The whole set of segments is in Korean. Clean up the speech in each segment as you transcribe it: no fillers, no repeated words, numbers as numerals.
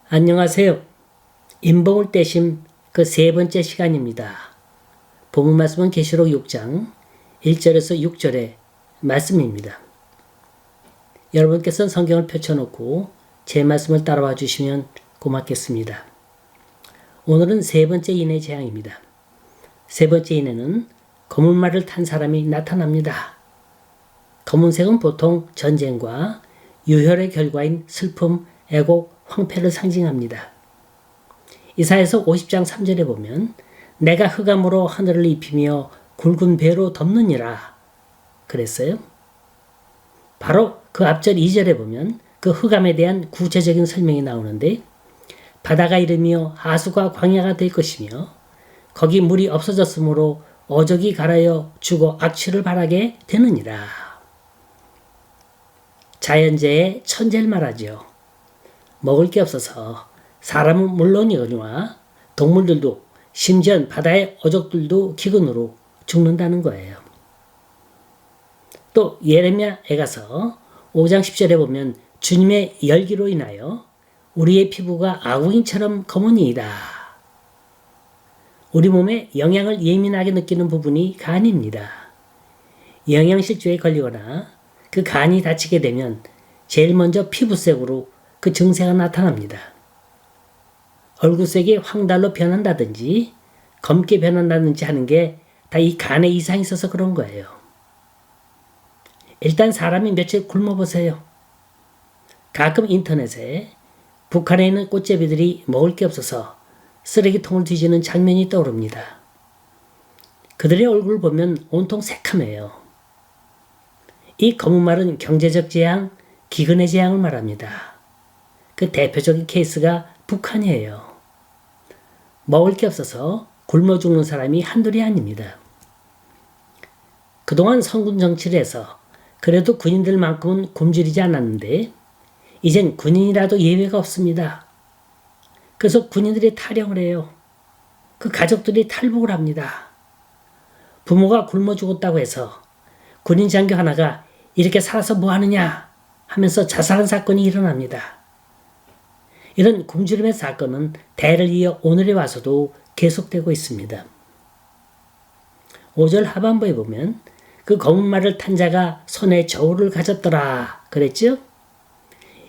안녕하세요. 인봉을 떼심 그 세 번째 시간입니다. 본문 말씀은 계시록 6장 1절에서 6절의 말씀입니다. 여러분께서는 성경을 펼쳐놓고 제 말씀을 따라와 주시면 고맙겠습니다. 오늘은 세 번째 인의 재앙입니다. 세 번째 인에는 검은 말을 탄 사람이 나타납니다. 검은색은 보통 전쟁과 유혈의 결과인 슬픔, 애곡, 황폐를 상징합니다. 이사야서 50장 3절에 보면 내가 흑암으로 하늘을 입히며 굵은 배로 덮느니라 그랬어요. 바로 그 앞절 2절에 보면 그 흑암에 대한 구체적인 설명이 나오는데 바다가 이르며 하수가 광야가 될 것이며 거기 물이 없어졌으므로 어적이 갈아여 죽어 악취를 발하게 되느니라. 자연재해 천재를 말하죠. 먹을 게 없어서 사람은 물론이거니와 동물들도 심지어 바다의 어족들도 기근으로 죽는다는 거예요. 또 예레미야에가서 5장 10절에 보면 주님의 열기로 인하여 우리의 피부가 아궁이처럼 검으니이다. 우리 몸에 영양을 예민하게 느끼는 부분이 간입니다. 영양실조에 걸리거나 그 간이 다치게 되면 제일 먼저 피부색으로 그 증세가 나타납니다. 얼굴색이 황달로 변한다든지 검게 변한다든지 하는 게 다 이 간에 이상이 있어서 그런 거예요. 일단 사람이 며칠 굶어보세요. 가끔 인터넷에 북한에 있는 꽃제비들이 먹을 게 없어서 쓰레기통을 뒤지는 장면이 떠오릅니다. 그들의 얼굴을 보면 온통 새카매요. 이 검은 말은 경제적 재앙, 기근의 재앙을 말합니다. 그 대표적인 케이스가 북한이에요. 먹을 게 없어서 굶어 죽는 사람이 한둘이 아닙니다. 그동안 성군 정치를 해서 그래도 군인들만큼은 굶주리지 않았는데 이젠 군인이라도 예외가 없습니다. 그래서 군인들이 탈영을 해요. 그 가족들이 탈북을 합니다. 부모가 굶어 죽었다고 해서 군인 장교 하나가 이렇게 살아서 뭐 하느냐 하면서 자살한 사건이 일어납니다. 이런 굶주림의 사건은 대를 이어 오늘에 와서도 계속되고 있습니다. 5절 하반부에 보면 그 검은 말을 탄 자가 손에 저울을 가졌더라 그랬죠?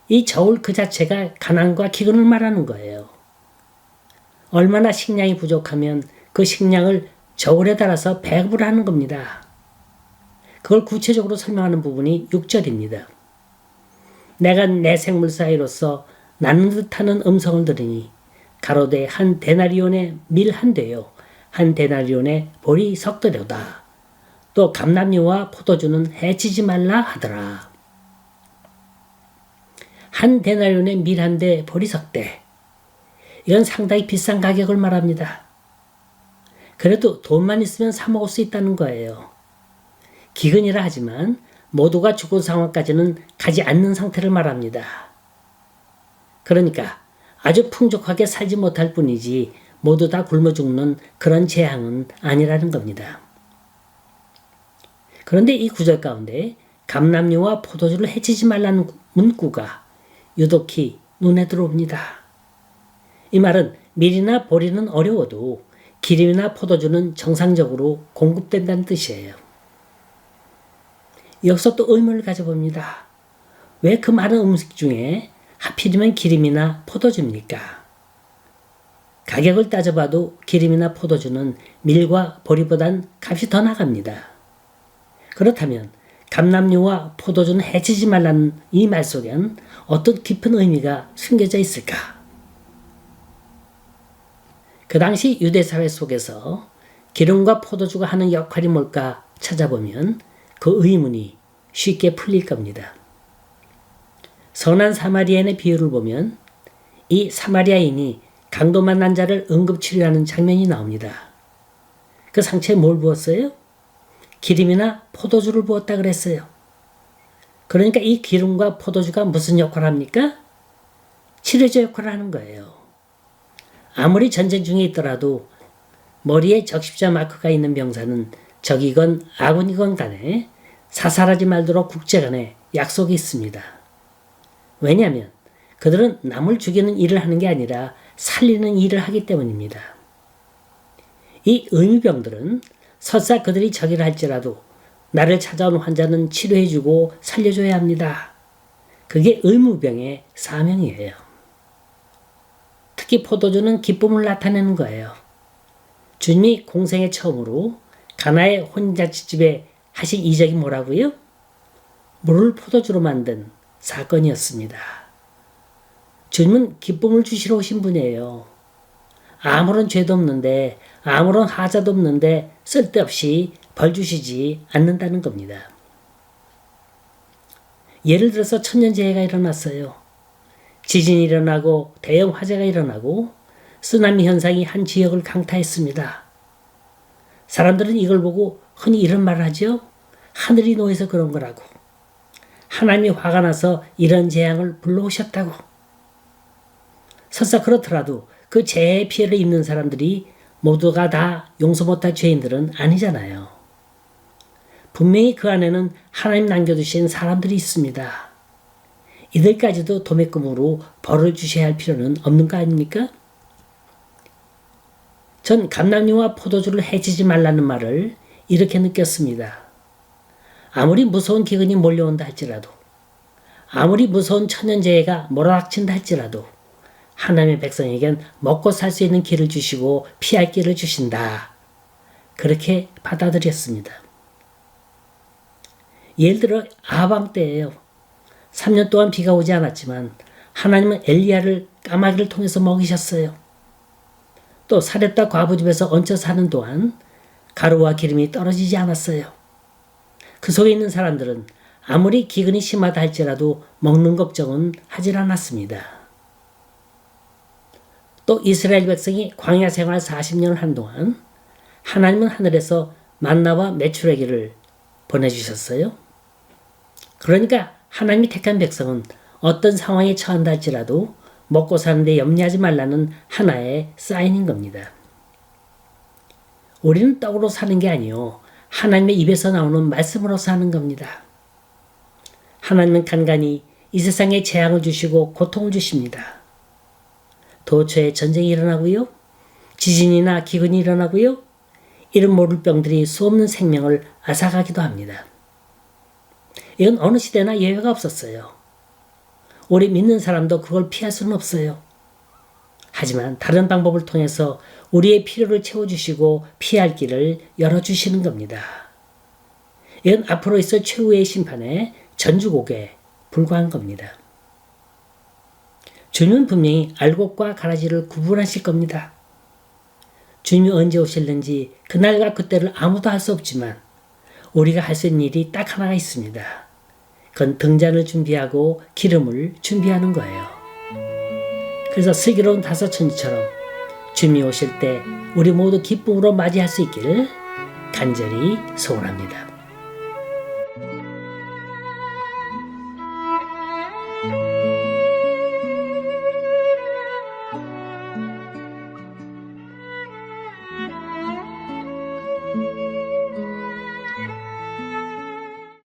이 저울 그 자체가 가난과 기근을 말하는 거예요. 얼마나 식량이 부족하면 그 식량을 저울에 달아서 배급을 하는 겁니다. 그걸 구체적으로 설명하는 부분이 6절입니다. 내가 내 생물 사이로서 나는 듯하는 음성을 들으니 가로되 한 데나리온의 밀 한 대요 한 데나리온의 보리 섞더려다. 또 감람류와 포도주는 해치지 말라 하더라. 한 데나리온의 밀 한 대 보리 섞대. 이건 상당히 비싼 가격을 말합니다. 그래도 돈만 있으면 사 먹을 수 있다는 거예요. 기근이라 하지만 모두가 죽은 상황까지는 가지 않는 상태를 말합니다. 그러니까 아주 풍족하게 살지 못할 뿐이지 모두 다 굶어 죽는 그런 재앙은 아니라는 겁니다. 그런데 이 구절 가운데 감람류와 포도주를 해치지 말라는 문구가 유독히 눈에 들어옵니다. 이 말은 밀이나 보리는 어려워도 기름이나 포도주는 정상적으로 공급된다는 뜻이에요. 여기서 또 의문을 가져봅니다. 왜 그 많은 음식 중에 하필이면 기름이나 포도주입니까? 가격을 따져봐도 기름이나 포도주는 밀과 보리보단 값이 더 나갑니다. 그렇다면 감람류와 포도주는 해치지 말라는 이 말 속엔 어떤 깊은 의미가 숨겨져 있을까? 그 당시 유대사회 속에서 기름과 포도주가 하는 역할이 뭘까 찾아보면 그 의문이 쉽게 풀릴 겁니다. 선한 사마리아인의 비유를 보면 이 사마리아인이 강도 만난 자를 응급치료하는 장면이 나옵니다. 그 상처에 뭘 부었어요? 기름이나 포도주를 부었다 그랬어요. 그러니까 이 기름과 포도주가 무슨 역할을 합니까? 치료제 역할을 하는 거예요. 아무리 전쟁 중에 있더라도 머리에 적십자 마크가 있는 병사는 적이건 아군이건 간에 사살하지 말도록 국제 간에 약속이 있습니다. 왜냐하면 그들은 남을 죽이는 일을 하는 게 아니라 살리는 일을 하기 때문입니다. 이 의무병들은 설사 그들이 적이라 할지라도 나를 찾아온 환자는 치료해주고 살려줘야 합니다. 그게 의무병의 사명이에요. 특히 포도주는 기쁨을 나타내는 거예요. 주님이 공생애 처음으로 가나의 혼자집에 하신 이적이 뭐라고요? 물을 포도주로 만든 사건이었습니다. 주님은 기쁨을 주시러 오신 분이에요. 아무런 죄도 없는데, 아무런 하자도 없는데 쓸데없이 벌 주시지 않는다는 겁니다. 예를 들어서 천년재해가 일어났어요. 지진이 일어나고 대형 화재가 일어나고 쓰나미 현상이 한 지역을 강타했습니다. 사람들은 이걸 보고 흔히 이런 말을 하죠. 하늘이 노해서 그런 거라고. 하나님이 화가 나서 이런 재앙을 불러오셨다고. 설사 그렇더라도 그 재해의 피해를 입는 사람들이 모두가 다 용서 못할 죄인들은 아니잖아요. 분명히 그 안에는 하나님 남겨두신 사람들이 있습니다. 이들까지도 도매금으로 벌을 주셔야 할 필요는 없는 거 아닙니까? 전 감람류와 포도주를 해치지 말라는 말을 이렇게 느꼈습니다. 아무리 무서운 기근이 몰려온다 할지라도, 아무리 무서운 천연재해가 몰아닥친다 할지라도 하나님의 백성에겐 먹고 살 수 있는 길을 주시고 피할 길을 주신다. 그렇게 받아들였습니다. 예를 들어 아방 때예요. 3년 동안 비가 오지 않았지만 하나님은 엘리야를 까마귀를 통해서 먹이셨어요. 또 사렙다 과부 집에서 얹혀 사는 동안 가루와 기름이 떨어지지 않았어요. 그 속에 있는 사람들은 아무리 기근이 심하다 할지라도 먹는 걱정은 하질 않았습니다. 또 이스라엘 백성이 광야 생활 40년을 한 동안 하나님은 하늘에서 만나와 메추라기를 보내주셨어요. 그러니까 하나님이 택한 백성은 어떤 상황에 처한다 할지라도 먹고 사는데 염려하지 말라는 하나의 사인인 겁니다. 우리는 떡으로 사는 게 아니요 하나님의 입에서 나오는 말씀으로 사는 겁니다. 하나님은 간간히 이 세상에 재앙을 주시고 고통을 주십니다. 도처에 전쟁이 일어나고요. 지진이나 기근이 일어나고요. 이름 모를 병들이 수없는 생명을 앗아가기도 합니다. 이건 어느 시대나 예외가 없었어요. 우리 믿는 사람도 그걸 피할 수는 없어요. 하지만 다른 방법을 통해서 우리의 필요를 채워주시고 피할 길을 열어주시는 겁니다. 이건 앞으로 있을 최후의 심판의 전주곡에 불과한 겁니다. 주님은 분명히 알곡과 가라지를 구분하실 겁니다. 주님이 언제 오실는지 그날과 그때를 아무도 알 수 없지만 우리가 할 수 있는 일이 딱 하나가 있습니다. 그건 등잔을 준비하고 기름을 준비하는 거예요. 그래서 슬기로운 다섯천지처럼 주님이 오실 때 우리 모두 기쁨으로 맞이할 수 있기를 간절히 소원합니다.